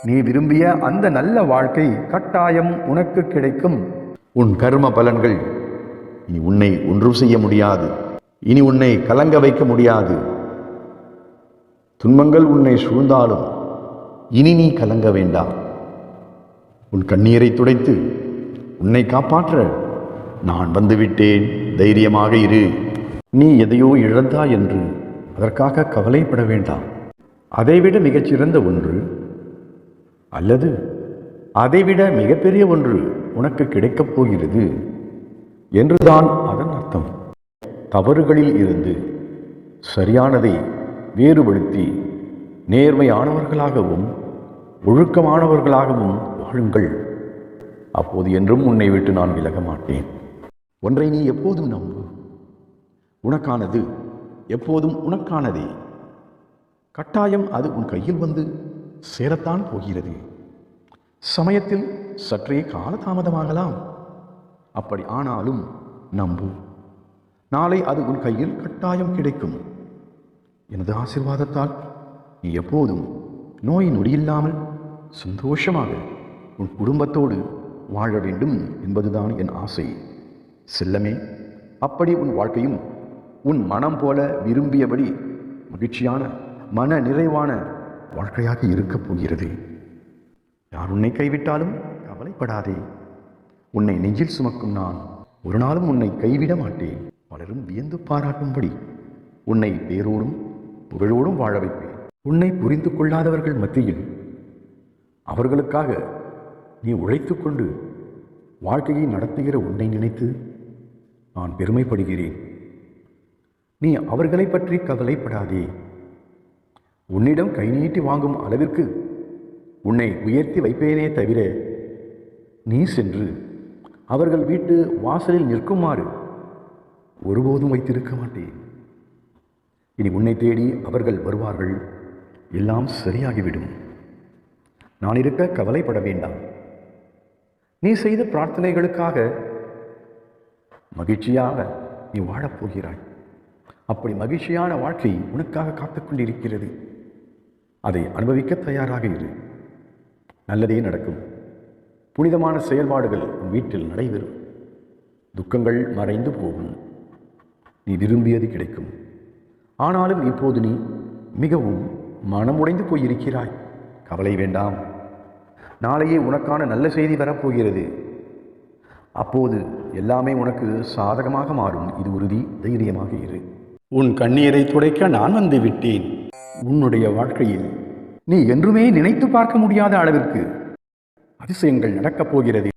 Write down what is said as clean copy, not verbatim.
நீ விரும்பிய அந்த நல்ல வாழ்க்கை கட்டாயம் உனக்கு கிடைக்கும். உன் கர்ம பலன்கள் இனி உன்னை ஒன்றும் செய்ய முடியாது. இனி உன்னை கலங்க வைக்க முடியாது. துன்பங்கள் உன்னை சூழ்ந்தாலும் இனி நீ கலங்க வேண்டாம். உன் கண்ணீரை துடைத்து உன்னை காப்பாற்ற நான் வந்துவிட்டேன். தைரியமாக இரு. நீ எதையோ இழந்தாய் என்று அதற்காக கவலைப்பட வேண்டாம். அதைவிட மிகச்சிறந்த ஒன்று அல்லது அதைவிட மிகப்பெரிய ஒன்று உனக்கு கிடைக்கப் போகிறது என்றுதான் அதன் அர்த்தம். தவறுகளில் இருந்து சரியானதை வேறுபடுத்தி நேர்மையானவர்களாகவும் ஒழுக்கமானவர்களாகவும் வாழுங்கள். அப்போது என்றும் உன்னை விட்டு நான் விலக மாட்டேன். ஒன்றை நீ எப்போதும் நம்பு. உனக்கானது எப்போதும் உனக்கானதே. கட்டாயம் அது உன் கையில் வந்து சேரத்தான் போகிறது. சமயத்தில் சற்றே காலதாமதமாகலாம். அப்படி ஆனாலும் நம்பு. நாளை அது உன் கையில் கட்டாயம் கிடைக்கும். எனது ஆசீர்வாதத்தால் நீ எப்போதும் நோய் நொடியில்லாமல் சந்தோஷமாக உன் குடும்பத்தோடு வாழ வேண்டும் என்பதுதான் என் ஆசை. செல்லமே, அப்படி உன் வாழ்க்கையும் உன் மனம் போல விரும்பியபடி மகிழ்ச்சியான மன நிறைவான வாழ்க்கையாக இருக்கப் போகிறது. யார் உன்னை கைவிட்டாலும் கவலைப்படாதே. உன்னை நெஞ்சில் சுமக்கும் நான் ஒரு நாளும் உன்னை கைவிட மாட்டேன். பலரும் வியந்து பாராட்டும்படி உன்னை பேரோடும் புகழோடும் வாழ வைப்பேன். உன்னை புரிந்து கொள்ளாதவர்கள் மத்தியில் அவர்களுக்காக நீ உழைத்து கொண்டு வாழ்க்கையை நடத்துகிற உன்னை நினைத்து நான் பெருமைப்படுகிறேன். நீ அவர்களை பற்றி கவலைப்படாதே. உன்னிடம் கை நீட்டி வாங்கும் அளவிற்கு உன்னை உயர்த்தி வைப்பேனே தவிர நீ சென்று அவர்கள் வீட்டு வாசலில் நிற்குமாறு ஒருபோதும் வைத்திருக்க மாட்டேன். இனி உன்னை தேடி அவர்கள் வருவார்கள். எல்லாம் சரியாகிவிடும். நான் இருக்க கவலைப்பட வேண்டாம். நீ செய்த பிரார்த்தனைகளுக்காக மகிழ்ச்சியாக நீ வாழப்போகிறாய். அப்படி மகிழ்ச்சியான வாழ்க்கை உனக்காக காத்துக்கொண்டிருக்கிறது. அதை அனுபவிக்க தயாராக இரு. நல்லதே நடக்கும். புனிதமான செயல்பாடுகள் உன் வீட்டில் நடைபெறும். துக்கங்கள் மறைந்து போகும். நீ விரும்பியது கிடைக்கும். ஆனாலும் இப்போது நீ மிகவும் மனமுடைந்து போயிருக்கிறாய். கவலை வேண்டாம். நாளையே உனக்கான நல்ல செய்தி வரப்போகிறது. அப்போது எல்லாமே உனக்கு சாதகமாக மாறும். இது உறுதி. தைரியமாக இரு. உன் கண்ணீரை துடைக்க நான் வந்து விட்டேன். உன்னுடைய வாழ்க்கையில் நீ என்றுமே நினைத்து பார்க்க முடியாத அளவிற்கு அதிசயங்கள் நடக்கப் போகிறது.